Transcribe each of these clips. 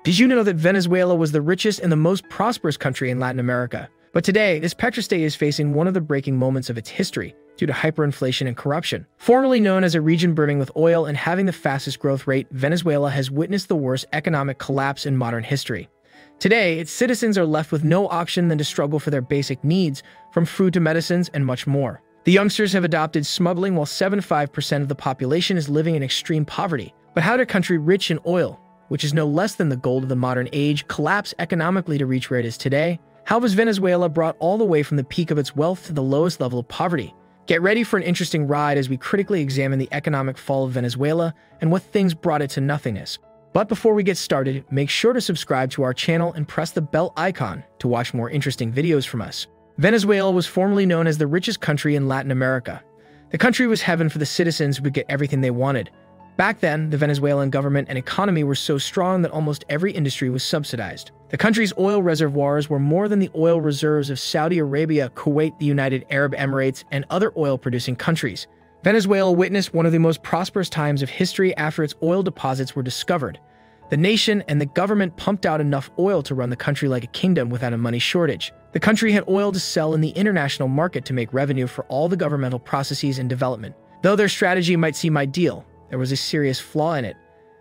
Did you know that Venezuela was the richest and the most prosperous country in Latin America? But today, this petrostate is facing one of the breaking moments of its history due to hyperinflation and corruption. Formerly known as a region brimming with oil and having the fastest growth rate, Venezuela has witnessed the worst economic collapse in modern history. Today, its citizens are left with no option than to struggle for their basic needs, from food to medicines and much more. The youngsters have adopted smuggling while 75% of the population is living in extreme poverty. But how did a country rich in oil, which is no less than the gold of the modern age, collapse economically to reach where it is today? How was Venezuela brought all the way from the peak of its wealth to the lowest level of poverty? Get ready for an interesting ride as we critically examine the economic fall of Venezuela and what things brought it to nothingness. But before we get started, make sure to subscribe to our channel and press the bell icon to watch more interesting videos from us. Venezuela was formerly known as the richest country in Latin America. The country was heaven for the citizens who could get everything they wanted. Back then, the Venezuelan government and economy were so strong that almost every industry was subsidized. The country's oil reservoirs were more than the oil reserves of Saudi Arabia, Kuwait, the United Arab Emirates, and other oil-producing countries. Venezuela witnessed one of the most prosperous times of history after its oil deposits were discovered. The nation and the government pumped out enough oil to run the country like a kingdom without a money shortage. The country had oil to sell in the international market to make revenue for all the governmental processes and development. Though their strategy might seem ideal, there was a serious flaw in it.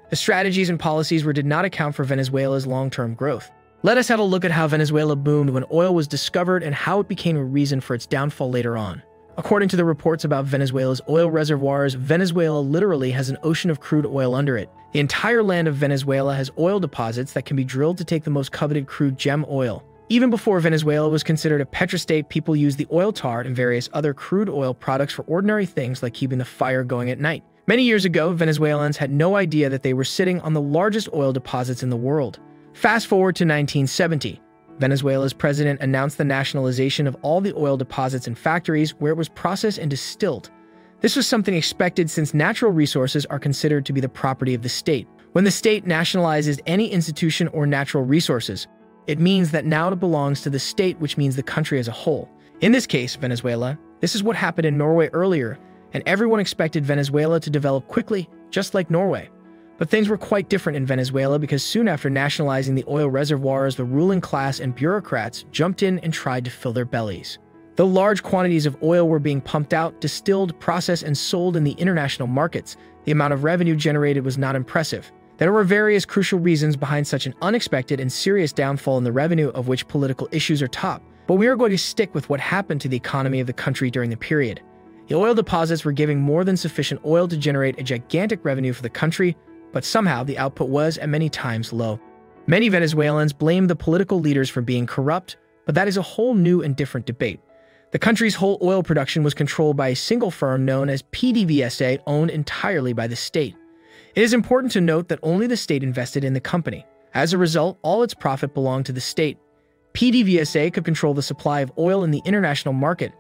The strategies and policies did not account for Venezuela's long-term growth. Let us have a look at how Venezuela boomed when oil was discovered and how it became a reason for its downfall later on. According to the reports about Venezuela's oil reservoirs, Venezuela literally has an ocean of crude oil under it. The entire land of Venezuela has oil deposits that can be drilled to take the most coveted crude gem oil. Even before Venezuela was considered a petrostate, people used the oil tar and various other crude oil products for ordinary things like keeping the fire going at night. Many years ago, Venezuelans had no idea that they were sitting on the largest oil deposits in the world. Fast forward to 1970. Venezuela's president announced the nationalization of all the oil deposits and factories where it was processed and distilled. This was something expected since natural resources are considered to be the property of the state. When the state nationalizes any institution or natural resources, it means that now it belongs to the state, which means the country as a whole. In this case, Venezuela, this is what happened in Norway earlier, and everyone expected Venezuela to develop quickly, just like Norway. But things were quite different in Venezuela because soon after nationalizing the oil reservoirs, the ruling class and bureaucrats jumped in and tried to fill their bellies. Though large quantities of oil were being pumped out, distilled, processed, and sold in the international markets, the amount of revenue generated was not impressive. There were various crucial reasons behind such an unexpected and serious downfall in the revenue, of which political issues are top. But we are going to stick with what happened to the economy of the country during the period. The oil deposits were giving more than sufficient oil to generate a gigantic revenue for the country, but somehow the output was, at many times, low. Many Venezuelans blame the political leaders for being corrupt, but that is a whole new and different debate. The country's whole oil production was controlled by a single firm known as PDVSA, owned entirely by the state. It is important to note that only the state invested in the company. As a result, all its profit belonged to the state. PDVSA could control the supply of oil in the international market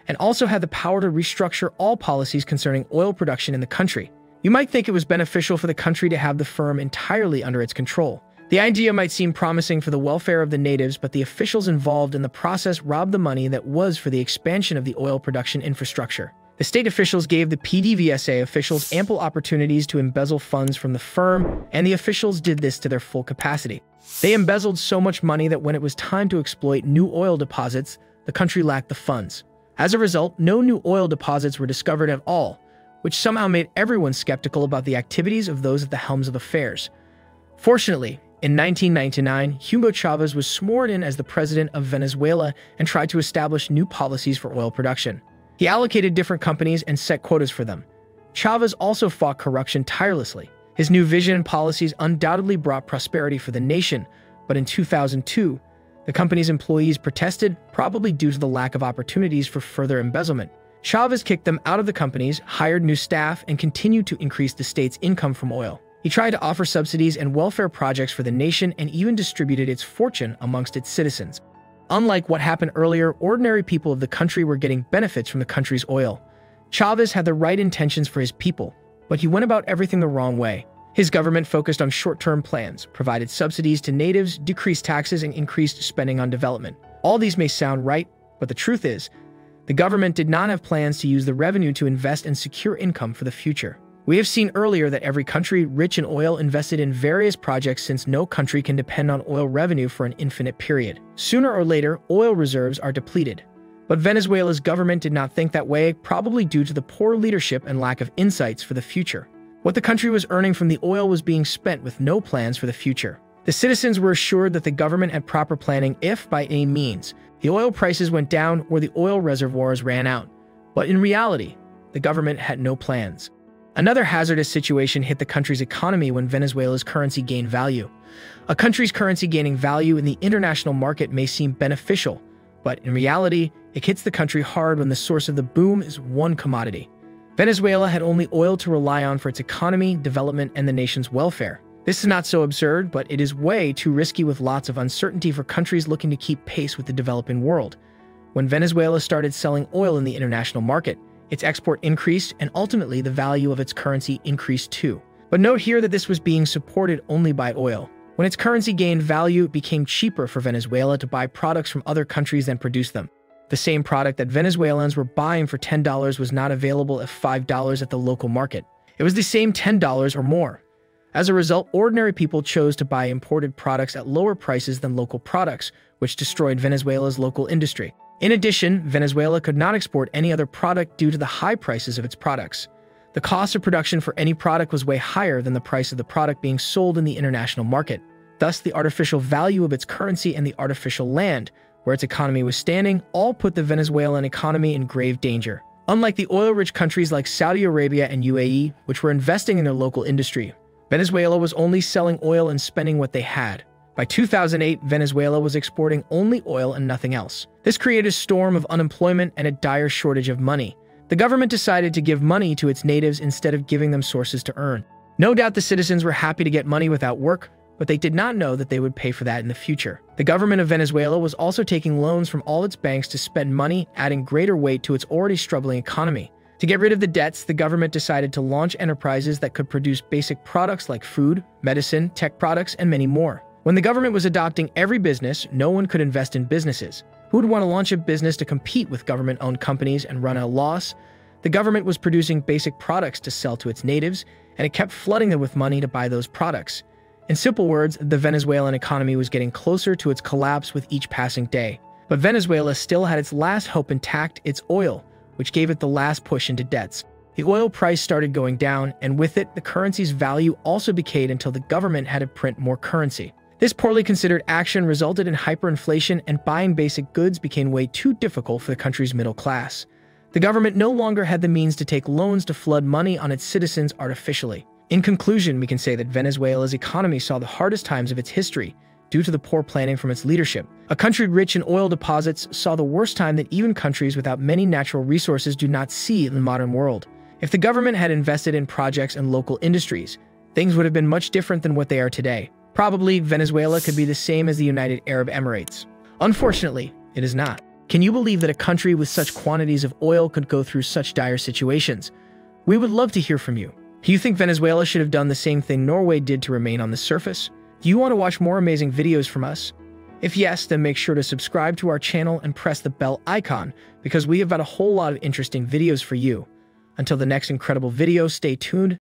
and also had the power to restructure all policies concerning oil production in the country. You might think it was beneficial for the country to have the firm entirely under its control. The idea might seem promising for the welfare of the natives, but the officials involved in the process robbed the money that was for the expansion of the oil production infrastructure. The state officials gave the PDVSA officials ample opportunities to embezzle funds from the firm, and the officials did this to their full capacity. They embezzled so much money that when it was time to exploit new oil deposits, the country lacked the funds. As a result, no new oil deposits were discovered at all, which somehow made everyone skeptical about the activities of those at the helms of affairs. Fortunately, in 1999, Hugo Chavez was sworn in as the president of Venezuela and tried to establish new policies for oil production. He allocated different companies and set quotas for them. Chavez also fought corruption tirelessly. His new vision and policies undoubtedly brought prosperity for the nation, but in 2002, the company's employees protested, probably due to the lack of opportunities for further embezzlement. Chavez kicked them out of the companies, hired new staff, and continued to increase the state's income from oil. He tried to offer subsidies and welfare projects for the nation and even distributed its fortune amongst its citizens. Unlike what happened earlier, ordinary people of the country were getting benefits from the country's oil. Chavez had the right intentions for his people, but he went about everything the wrong way. His government focused on short-term plans, provided subsidies to natives, decreased taxes, and increased spending on development. All these may sound right, but the truth is, the government did not have plans to use the revenue to invest and secure income for the future. We have seen earlier that every country rich in oil invested in various projects since no country can depend on oil revenue for an infinite period. Sooner or later, oil reserves are depleted. But Venezuela's government did not think that way, probably due to the poor leadership and lack of insights for the future. What the country was earning from the oil was being spent with no plans for the future. The citizens were assured that the government had proper planning if, by any means, the oil prices went down or the oil reservoirs ran out. But in reality, the government had no plans. Another hazardous situation hit the country's economy when Venezuela's currency gained value. A country's currency gaining value in the international market may seem beneficial, but in reality, it hits the country hard when the source of the boom is one commodity. Venezuela had only oil to rely on for its economy, development, and the nation's welfare. This is not so absurd, but it is way too risky with lots of uncertainty for countries looking to keep pace with the developing world. When Venezuela started selling oil in the international market, its export increased and ultimately the value of its currency increased too. But note here that this was being supported only by oil. When its currency gained value, it became cheaper for Venezuela to buy products from other countries than produce them. The same product that Venezuelans were buying for $10 was not available at $5 at the local market. It was the same $10 or more. As a result, ordinary people chose to buy imported products at lower prices than local products, which destroyed Venezuela's local industry. In addition, Venezuela could not export any other product due to the high prices of its products. The cost of production for any product was way higher than the price of the product being sold in the international market. Thus, the artificial value of its currency and the artificial land, where its economy was standing, all put the Venezuelan economy in grave danger. Unlike the oil-rich countries like Saudi Arabia and UAE, which were investing in their local industry, Venezuela was only selling oil and spending what they had. By 2008, Venezuela was exporting only oil and nothing else. This created a storm of unemployment and a dire shortage of money. The government decided to give money to its natives instead of giving them sources to earn. No doubt the citizens were happy to get money without work, but they did not know that they would pay for that in the future. The government of Venezuela was also taking loans from all its banks to spend money, adding greater weight to its already struggling economy. To get rid of the debts, the government decided to launch enterprises that could produce basic products like food, medicine, tech products, and many more. When the government was adopting every business, no one could invest in businesses. Who would want to launch a business to compete with government-owned companies and run at a loss? The government was producing basic products to sell to its natives, and it kept flooding them with money to buy those products. In simple words, the Venezuelan economy was getting closer to its collapse with each passing day. But Venezuela still had its last hope intact, its oil, which gave it the last push into debts. The oil price started going down, and with it, the currency's value also decayed until the government had to print more currency. This poorly considered action resulted in hyperinflation, and buying basic goods became way too difficult for the country's middle class. The government no longer had the means to take loans to flood money on its citizens artificially. In conclusion, we can say that Venezuela's economy saw the hardest times of its history due to the poor planning from its leadership. A country rich in oil deposits saw the worst time that even countries without many natural resources do not see in the modern world. If the government had invested in projects and local industries, things would have been much different than what they are today. Probably, Venezuela could be the same as the United Arab Emirates. Unfortunately, it is not. Can you believe that a country with such quantities of oil could go through such dire situations? We would love to hear from you. Do you think Venezuela should have done the same thing Norway did to remain on the surface? Do you want to watch more amazing videos from us? If yes, then make sure to subscribe to our channel and press the bell icon, because we have got a whole lot of interesting videos for you. Until the next incredible video, stay tuned.